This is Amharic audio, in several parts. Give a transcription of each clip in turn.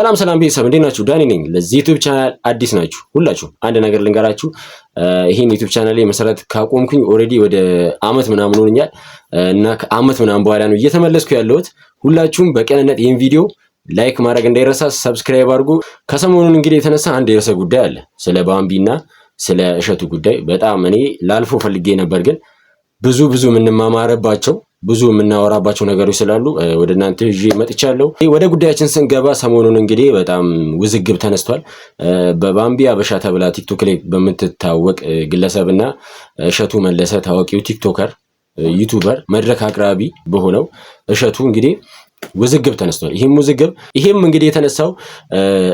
ሰላም ቤተሰብ እንዴት ናችሁ? ዳኒ ነኝ። ለዚህ ዩቲዩብ ቻናል አዲስ ናችሁ ሁላችሁ አንድ ነገር ልንገራችሁ። ይሄን ዩቲዩብ ቻናል ላይ መሰረት ካቆምኩኝ ኦሬዲ ወደ አመት ምናምን ሆኖኛል እና ከአመት ምናምን በኋላ ነው እየተመለስኩ ያለሁት። ሁላችሁም በቀንነት ይሄን ቪዲዮ ላይክ ማድረግ እንዳይረሳ፣ ሰብስክራይብ አድርጉ። ከሰሞኑን እንግዲህ የተነሳ አንድ የርዕሰ ጉዳይ አለ፣ ስለ ባምቢና ስለ እሸቱ ጉዳይ። በጣም እኔ ላልፎ ፈልጌ ነበር፣ ግን ብዙ የምንማማረባቸው ብዙ የምናወራባቸው ነገሮች ስላሉ ወደ እናንተ ይዤ መጥቻለሁ። ወደ ጉዳያችን ስንገባ ሰሞኑን እንግዲህ በጣም ውዝግብ ተነስቷል። በባምቢ አበሻ ተብላ ቲክቶክ ላይ በምትታወቅ ግለሰብና እሸቱ መለሰ ታዋቂው ቲክቶከር ዩቲዩበር መድረክ አቅራቢ በሆነው እሸቱ እንግዲህ ውዝግብ ተነስቷል። ይሄም እንግዲህ የተነሳው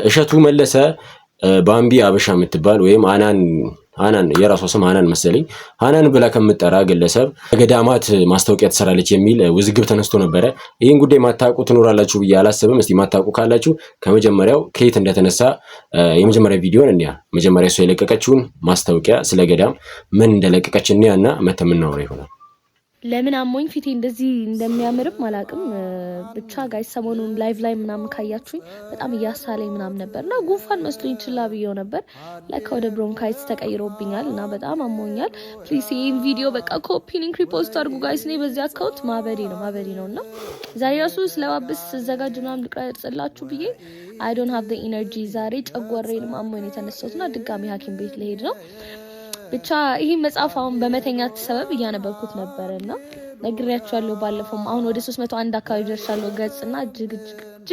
እሸቱ መለሰ ባምቢ አበሻ የምትባል ወይም ሃናን የራሷ ስም ሃናን መሰለኝ ሃናን ብላ ከምትጠራ ግለሰብ ገዳማት ማስታወቂያ ትሰራለች የሚል ውዝግብ ተነስቶ ነበረ። ይህን ጉዳይ ማታውቁ ትኖራላችሁ ብዬ አላስብም። እስቲ ማታውቁ ካላችሁ ከመጀመሪያው ከየት እንደተነሳ የመጀመሪያ ቪዲዮን እንያ መጀመሪያ እሷ የለቀቀችውን ማስታወቂያ ስለ ገዳም ምን እንደለቀቀች እንያና መተምናወራ ይሆናል። ለምን አሞኝ ፊቴ እንደዚህ እንደሚያምርም አላውቅም። ብቻ ጋይስ ሰሞኑን ላይቭ ላይ ምናምን ካያችሁኝ በጣም እያሳለኝ ምናምን ነበርና ጉንፋን መስሎኝ ችላ ብዬው ነበር። ለካ ወደ ብሮንካይትስ ተቀይሮብኛል እና በጣም አሞኛል። ፕሊስ ይሄን ቪዲዮ በቃ ኮፒ ሊንክ ሪፖስት አድርጉ ጋይስ። እኔ በዚህ አካውንት ማበዴ ነውና ዛሬ ራሱ ስለባብስ ዘጋጅ ምናምን ልቀርጽላችሁ ብዬ አይ ዶንት ሃቭ ዘ ኢነርጂ። ዛሬ ጨጓራዬንም አሞኝ የተነሳሁትና ድጋሚ ሐኪም ቤት ልሄድ ነው። ብቻ ይሄ መጽሐፍ አሁን በመተኛት ሰበብ እያነበብኩት ነበርና ነግሬያችኋለሁ ባለፈው። አሁን ወደ 301 አካባቢ ደርሻለሁ ገጽና እጅግ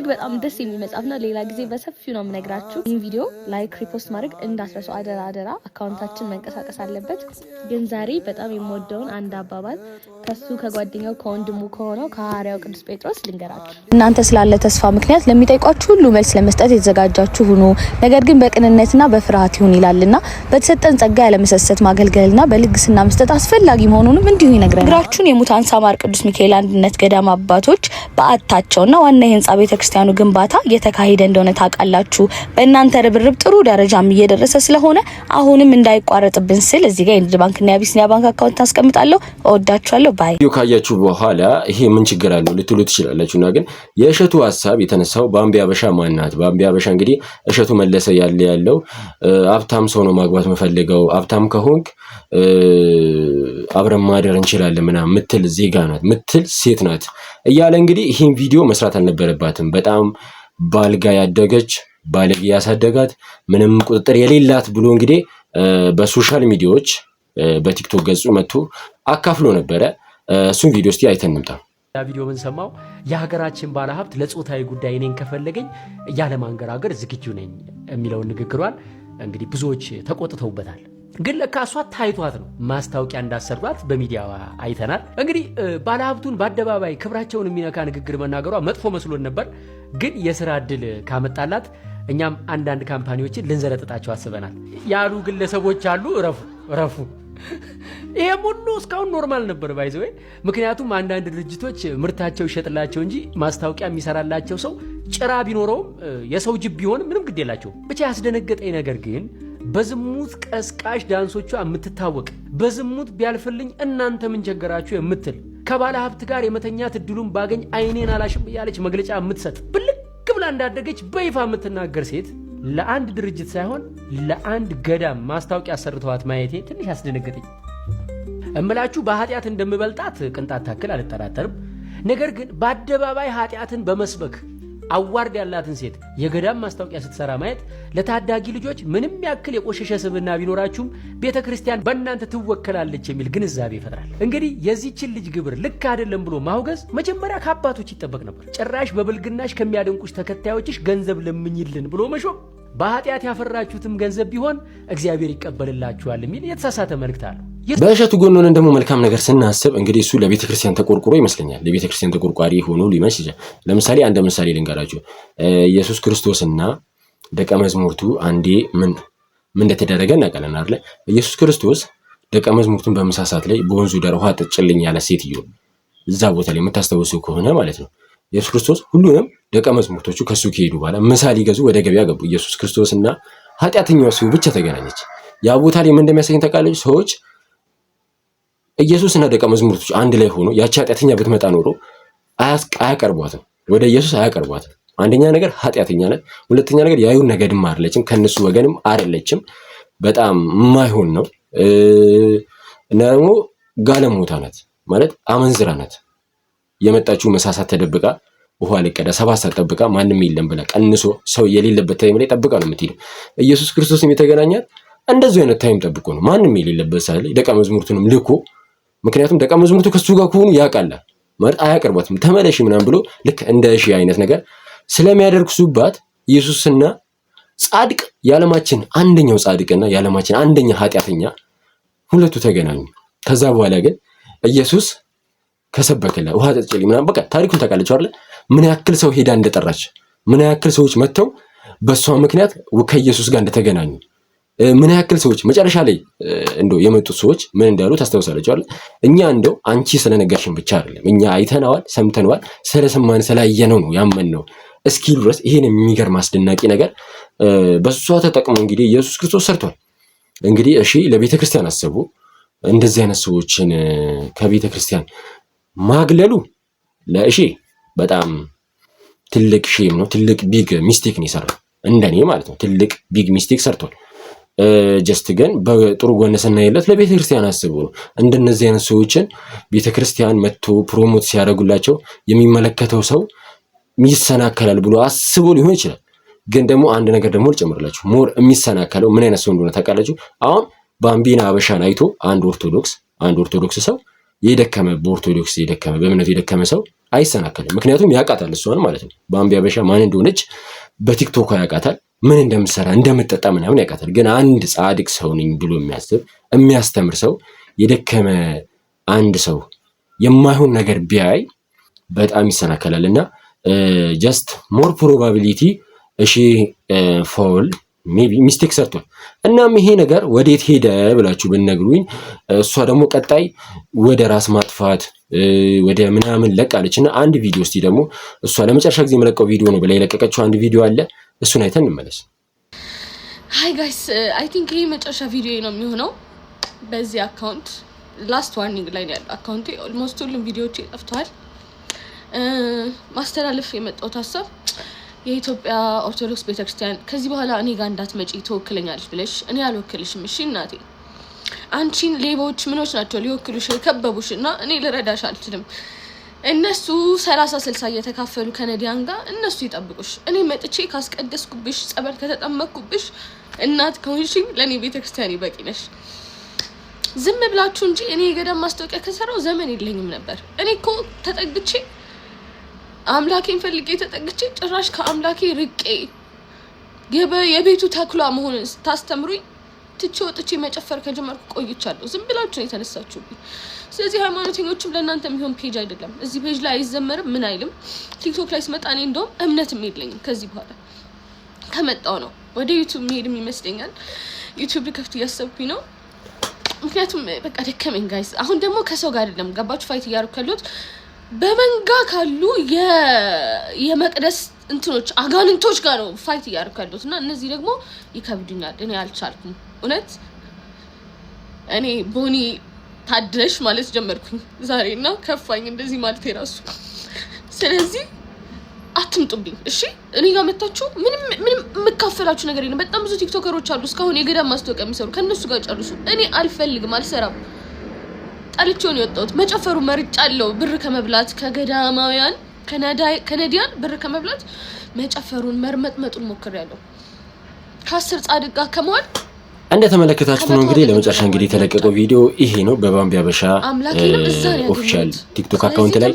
በጣም ደስ የሚል መጽሐፍ ነው። ሌላ ጊዜ በሰፊው ነው የምነግራችሁ። ይሄን ቪዲዮ ላይክ ሪፖስት ማድረግ እንዳትረሱ አደራ። አካውንታችን መንቀሳቀስ አለበት። ግን ዛሬ በጣም የምወደውን አንድ አባባል ከሱ ከጓደኛው ከወንድሙ ከሆነው ከሐዋርያው ቅዱስ ጴጥሮስ ልንገራችሁ። እናንተ ስላለ ተስፋ ምክንያት ለሚጠይቋችሁ ሁሉ መልስ ለመስጠት የተዘጋጃችሁ ሁኑ፣ ነገር ግን በቅንነትና በፍርሃት ይሁን ይላልና በተሰጠን ጸጋ ያለመሰሰት ማገልገልና በልግስና መስጠት አስፈላጊ መሆኑንም እንዲሁ ይነግረናል። ግራችሁን የሙታን ሳማር ቅዱስ ሚካኤል አንድነት ገዳም አባቶች በአታቸውና ዋና የህንጻ ቤተክርስቲያኑ ግንባታ እየተካሄደ እንደሆነ ታውቃላችሁ። በእናንተ ርብርብ ጥሩ ደረጃም እየደረሰ ስለሆነ አሁንም እንዳይቋረጥብን ስል እዚህ ጋር የንግድ ባንክና የአቢሲኒያ ባንክ አካውንት አስቀምጣለሁ። እወዳችኋለሁ። ባይ። ካያችሁ በኋላ ይሄ ምን ችግር አለው ልትሉ ትችላላችሁና ግን የእሸቱ ሐሳብ የተነሳው ባምቢ አበሻ ማናት? ባምቢ አበሻ እንግዲህ እሸቱ መለሰ ያለው ሀብታም ሰው ነው ማግባት መፈልገው፣ ሀብታም ከሆንክ አብረን ማደር እንችላለን ምናምን ምትል ዜጋ ናት ምትል ሴት ናት እያለ እንግዲህ ይሄን ቪዲዮ መስራት አልነበረባትም። በጣም ባልጋ ያደገች ባለጌ ያሳደጋት ምንም ቁጥጥር የሌላት ብሎ እንግዲህ በሶሻል ሚዲያዎች በቲክቶክ ገጹ መጥቶ አካፍሎ ነበረ። እሱን ቪዲዮ እስቲ አይተን እንምጣ። ቪዲዮ ምን ሰማው? የሀገራችን ባለሀብት ለጾታዊ ጉዳይ እኔን ከፈለገኝ ያለ ማንገራገር ዝግጁ ነኝ የሚለውን ንግግሯን እንግዲህ ብዙዎች ተቆጥተውበታል። ግን ለካ እሷ ታይቷት ነው ማስታወቂያ እንዳሰርቷት በሚዲያ አይተናል። እንግዲህ ባለሀብቱን በአደባባይ ክብራቸውን የሚነካ ንግግር መናገሯ መጥፎ መስሎን ነበር። ግን የስራ እድል ካመጣላት እኛም አንዳንድ ካምፓኒዎችን ልንዘረጥጣቸው አስበናል ያሉ ግለሰቦች አሉ። እረፉ። ይሄም ሁሉ እስካሁን ኖርማል ነበር ባይዘው። ምክንያቱም አንዳንድ ድርጅቶች ምርታቸው ይሸጥላቸው እንጂ ማስታወቂያ የሚሰራላቸው ሰው ጭራ ቢኖረውም የሰው ጅብ ቢሆን ምንም ግድ የላቸው። ብቻ ያስደነገጠኝ ነገር ግን በዝሙት ቀስቃሽ ዳንሶቿ የምትታወቅ በዝሙት ቢያልፍልኝ እናንተ ምን ቸገራችሁ የምትል ከባለ ሀብት ጋር የመተኛት እድሉን ባገኝ አይኔን አላሽም ያለች መግለጫ የምትሰጥ ብልቅ ብላ እንዳደገች በይፋ የምትናገር ሴት ለአንድ ድርጅት ሳይሆን ለአንድ ገዳም ማስታወቂያ አሰርተዋት ማየቴ ትንሽ አስደነገጠኝ። እምላችሁ በኃጢአት እንደምበልጣት ቅንጣት ታክል አልጠራጠርም። ነገር ግን በአደባባይ ኃጢአትን በመስበክ አዋርድ ያላትን ሴት የገዳም ማስታወቂያ ስትሰራ ማየት ለታዳጊ ልጆች ምንም ያክል የቆሸሸ ስብዕና ቢኖራችሁም ቤተክርስቲያን በእናንተ ትወከላለች የሚል ግንዛቤ ይፈጥራል። እንግዲህ የዚህችን ልጅ ግብር ልክ አይደለም ብሎ ማውገዝ መጀመሪያ ከአባቶች ይጠበቅ ነበር። ጭራሽ በብልግናሽ ከሚያደንቁሽ ተከታዮችሽ ገንዘብ ለምኝልን ብሎ መሾም በኃጢአት ያፈራችሁትም ገንዘብ ቢሆን እግዚአብሔር ይቀበልላችኋል የሚል የተሳሳተ መልእክት አለው። በእሸቱ ጎን ሆነን ደግሞ መልካም ነገር ስናስብ እንግዲህ እሱ ለቤተክርስቲያን ተቆርቆሮ ይመስለኛል። ለቤተክርስቲያን ተቆርቋሪ ሆኖ ሊመስል ይችላል። ለምሳሌ አንድ ምሳሌ ልንገራችሁ። ኢየሱስ ክርስቶስና ደቀ መዝሙርቱ አንዴ ምን እንደተደረገ እናውቃለን አይደል? ኢየሱስ ክርስቶስ ደቀ መዝሙርቱን በምሳ ሰዓት ላይ በወንዙ ዳር ውሃ ጠጭልኝ ያለ ሴትዮ እዛ ቦታ ላይ የምታስታውሱ ከሆነ ማለት ነው። ኢየሱስ ክርስቶስ ሁሉንም ደቀ መዝሙርቶቹ ከሱ ከሄዱ በኋላ ምሳ ሊገዙ ወደ ገበያ ገቡ። ኢየሱስ ክርስቶስና ኃጢአተኛዋ ሰው ብቻ ተገናኘች። ያ ቦታ ላይ ምን እንደሚያሳየን ታውቃለች? ሰዎች ኢየሱስና ደቀ መዝሙርቶች አንድ ላይ ሆኖ ያቺ ኃጢአተኛ ብትመጣ ኖሮ አያቀርቧትም፣ ወደ ኢየሱስ አያቀርቧትም። አንደኛ ነገር ኃጢአተኛ ናት። ሁለተኛ ነገር የአይሁድ ነገድም አይደለችም፣ ከነሱ ወገንም አይደለችም። በጣም የማይሆን ነው። እና ደግሞ ጋለሞታ ናት ማለት አመንዝራ ናት። የመጣችው መሳሳት ተደብቃ ውሃ ልቀዳ 7 ሰዓት ጠብቃ ማንም የለም ብላ ቀንሶ ሰው የሌለበት ታይም ላይ ጠብቃ ነው የምትሄደው። ኢየሱስ ክርስቶስም የተገናኛት እንደዚህ አይነት ታይም ጠብቆ ነው፣ ማንም የሌለበት ሰዓት ላይ ደቀ መዝሙርቱንም ልኮ። ምክንያቱም ደቀ መዝሙርቱ ከሱ ጋር ከሆኑ ያውቃል ማለት አያቀርቧትም። ተመለሽ ምናምን ብሎ ልክ እንደ እሺ አይነት ነገር ስለሚያደርጉባት ኢየሱስና ጻድቅ የዓለማችን አንደኛው ጻድቅና የዓለማችን አንደኛ ኃጢአተኛ ሁለቱ ተገናኙ። ከዛ በኋላ ግን ኢየሱስ ከሰበከላት ውሃ ጠጭልኝ ምናምን በቃ ታሪኩን ታውቃለች አይደል? ምን ያክል ሰው ሄዳ እንደጠራች፣ ምን ያክል ሰዎች መጥተው በሷ ምክንያት ከኢየሱስ ጋር እንደተገናኙ፣ ምን ያክል ሰዎች መጨረሻ ላይ እንደው የመጡት ሰዎች ምን እንዳሉ ታስታውሳለች አይደል? እኛ እንደው አንቺ ስለነገርሽን ብቻ አይደለም እኛ አይተነዋል፣ ሰምተነዋል፣ ስለሰማን ስላየነው ነው ያመንነው እስኪሉ ድረስ ይሄን የሚገርም አስደናቂ ነገር በሷ ተጠቅሞ እንግዲህ ኢየሱስ ክርስቶስ ሰርቷል። እንግዲህ እሺ ለቤተ ክርስቲያን አሰቡ። እንደዚህ አይነት ሰዎችን ከቤተ ክርስቲያን ማግለሉ ለእሺ በጣም ትልቅ ሼም ነው። ትልቅ ቢግ ሚስቴክ ነው የሰራው እንደኔ ማለት ነው። ትልቅ ቢግ ሚስቴክ ሰርቷል። ጀስት ግን በጥሩ ጎን ስናይለት ለቤተ ክርስቲያን አስቡ ነው። እንደነዚህ አይነት ሰዎችን ቤተ ክርስቲያን መጥቶ ፕሮሞት ሲያደርጉላቸው የሚመለከተው ሰው ይሰናከላል ብሎ አስቦ ሊሆን ይችላል። ግን ደግሞ አንድ ነገር ደግሞ ልጨምርላችሁ፣ ሞር የሚሰናከለው ምን አይነት ሰው እንደሆነ ታውቃላችሁ? አሁን ባምቢና አበሻን አይቶ አንድ ኦርቶዶክስ ሰው የደከመ በኦርቶዶክስ የደከመ በእምነቱ የደከመ ሰው አይሰናከልም። ምክንያቱም ያውቃታል እሷን ማለት ነው። ባምቢ አበሻ ማን እንደሆነች በቲክቶክ ያውቃታል፣ ምን እንደምትሰራ እንደምትጠጣ ምናምን ያውቃታል። ግን አንድ ጻድቅ ሰው ነኝ ብሎ የሚያስብ የሚያስተምር ሰው የደከመ አንድ ሰው የማይሆን ነገር ቢያይ በጣም ይሰናከላል። እና ጀስት ሞር ፕሮባቢሊቲ እሺ ፎል ሜቢ ሚስቴክ ሰርቷል። እናም ይሄ ነገር ወዴት ሄደ ብላችሁ ብነግሩኝ እሷ ደግሞ ቀጣይ ወደ ራስ ማጥፋት ወደ ምናምን ለቃለች። እና አንድ ቪዲዮ እስቲ ደግሞ እሷ ለመጨረሻ ጊዜ የመለቀው ቪዲዮ ነው ብላ የለቀቀችው አንድ ቪዲዮ አለ። እሱን አይተን እንመለስ። ሃይ ጋይስ አይ ቲንክ ይሄ መጨረሻ ቪዲዮ ነው የሚሆነው በዚህ አካውንት። ላስት ዋርኒንግ ላይ ነው ያለው አካውንቴ። ኦልሞስት ሁሉም ቪዲዮዎች ጠፍተዋል። ማስተላለፍ የመጣሁት ሀሳብ የኢትዮጵያ ኦርቶዶክስ ቤተክርስቲያን ከዚህ በኋላ እኔ ጋር እንዳትመጪ ትወክለኛለች ብለሽ እኔ አልወክልሽም። እሺ እናቴ፣ አንቺን ሌቦች ምኖች ናቸው ሊወክሉሽ የከበቡሽ እና እኔ ልረዳሽ አልችልም። እነሱ 30-60 እየተካፈሉ ከነዲያን ጋር እነሱ ይጠብቁሽ። እኔ መጥቼ ካስቀደስኩብሽ፣ ጸበል ከተጠመቅኩብሽ፣ እናት ከሆንሽኝ ለእኔ ቤተክርስቲያን ይበቂ ነሽ። ዝም ብላችሁ እንጂ እኔ የገዳም ማስታወቂያ ከሰራው ዘመን የለኝም ነበር። እኔ እኮ ተጠግቼ አምላኬን ፈልጌ ተጠግቼ ጭራሽ ከአምላኬ ርቄ የቤቱ ተኩላ መሆንን ስታስተምሩኝ ትቼ ወጥቼ መጨፈር ከጀመርኩ ቆይቻለሁ። ዝም ብላችሁ ነው የተነሳችሁብኝ። ስለዚህ ሃይማኖተኞችም ለእናንተ የሚሆን ፔጅ አይደለም። እዚህ ፔጅ ላይ አይዘመርም ምን አይልም። ቲክቶክ ላይ ስመጣ እኔ እንደውም እምነትም የለኝም። ከዚህ በኋላ ከመጣው ነው ወደ ዩቲዩብ መሄድም ይመስለኛል። ዩቲዩብ ልከፍት እያሰብኩኝ ነው። ምክንያቱም በቃ ደከመኝ ጋይስ። አሁን ደግሞ ከሰው ጋር አይደለም ገባችሁ ፋይት እያደረኩ ያለሁት በመንጋ ካሉ የመቅደስ እንትኖች አጋንንቶች ጋር ነው ፋይት እያደረኩ ያለሁት እና እነዚህ ደግሞ ይከብዱኛል። እኔ አልቻልኩም እውነት። እኔ ቦኒ ታድረሽ ማለት ጀመርኩኝ ዛሬና ከፋኝ እንደዚህ ማለት የራሱ። ስለዚህ አትምጡብኝ እሺ። እኔ ጋር መጣችሁ ምንም የምካፈላችሁ ነገር የለም። በጣም ብዙ ቲክቶከሮች አሉ እስካሁን የገዳም ማስታወቂያ የሚሰሩ፣ ከነሱ ጋር ጨርሱ። እኔ አልፈልግም፣ አልሰራም። ጣልቼውን የወጣሁት መጨፈሩ መርጫለሁ። ብር ከመብላት ከገዳማውያን ከነዲያን ብር ከመብላት መጨፈሩን መርመጥመጡን ሞክሬያለሁ። ከ10 ጻድቅ ጋር ከመዋል እንደተመለከታችሁ ነው እንግዲህ ለመጨረሻ እንግዲህ የተለቀቀው ቪዲዮ ይሄ ነው። በባምቢ አበሻ ኦፊሻል ቲክቶክ አካውንት ላይ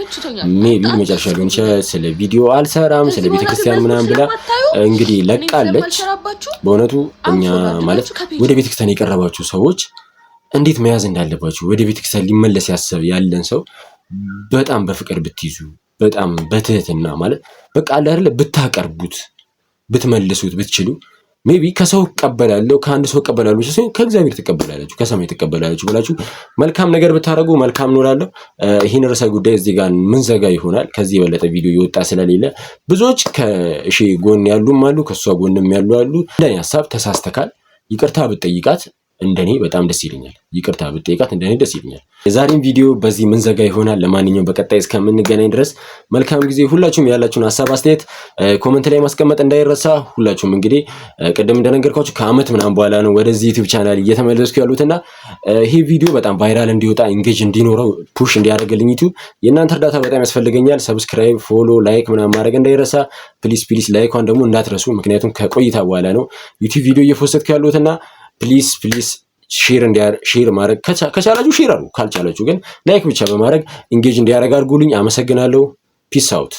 ሜቢ መጨረሻ ሊሆን ይችላል። ስለ ቪዲዮ አልሰራም ስለ ቤተክርስቲያን ምናምን ብላ እንግዲህ ለቃለች። በእውነቱ እኛ ማለት ወደ ቤተክርስቲያን የቀረባችሁ ሰዎች እንዴት መያዝ እንዳለባችሁ፣ ወደ ቤተክርስቲያን ሊመለስ ያሰብ ያለን ሰው በጣም በፍቅር ብትይዙ፣ በጣም በትህትና ማለት በቃ አለ አይደለ ብታቀርቡት፣ ብትመልሱት ብትችሉ ሜቢ ከሰው እቀበላለሁ ከአንድ ሰው እቀበላለሁ ሲሆን ከእግዚአብሔር ትቀበላላችሁ ከሰማይ ትቀበላላችሁ ብላችሁ መልካም ነገር ብታረጉ መልካም ኖራለሁ። ይህን ርዕሰ ጉዳይ እዚህ ጋር ምንዘጋ ይሆናል። ከዚህ የበለጠ ቪዲዮ እየወጣ ስለሌለ ብዙዎች ከእሺ ጎን ያሉም አሉ ከሷ ጎንም ያሉ አሉ። እንደኔ ሐሳብ ተሳስተካል፣ ይቅርታ ብትጠይቃት እንደኔ በጣም ደስ ይለኛል። ይቅርታ ብትጠይቃት እንደኔ ደስ ይለኛል። የዛሬን ቪዲዮ በዚህ ምን ዘጋ ይሆናል። ለማንኛውም በቀጣይ እስከምንገናኝ ድረስ መልካም ጊዜ። ሁላችሁም ያላችሁን ሀሳብ አስተያየት ኮሜንት ላይ ማስቀመጥ እንዳይረሳ። ሁላችሁም እንግዲህ ቅድም እንደነገርኳችሁ ከአመት ምናምን በኋላ ነው ወደዚህ ዩቲዩብ ቻናል እየተመለስኩ ያሉትና ይሄ ቪዲዮ በጣም ቫይራል እንዲወጣ ኢንጌጅ እንዲኖረው ፑሽ እንዲያደርግልኝ ዩቲዩብ የእናንተ እርዳታ በጣም ያስፈልገኛል። ሰብስክራይብ፣ ፎሎ፣ ላይክ ምናምን ማድረግ እንዳይረሳ። ፕሊስ ላይኳን ደግሞ እንዳትረሱ፣ ምክንያቱም ከቆይታ በኋላ ነው ዩቲዩብ ቪዲዮ እየፎሰትኩ ያሉትና ፕሊስ ሼር ማድረግ ከቻላችሁ ሼር አድርጉ፣ ካልቻላችሁ ግን ላይክ ብቻ በማድረግ ኢንጌጅ እንዲያደርግ አድርጉልኝ። አመሰግናለሁ። ፒስ አውት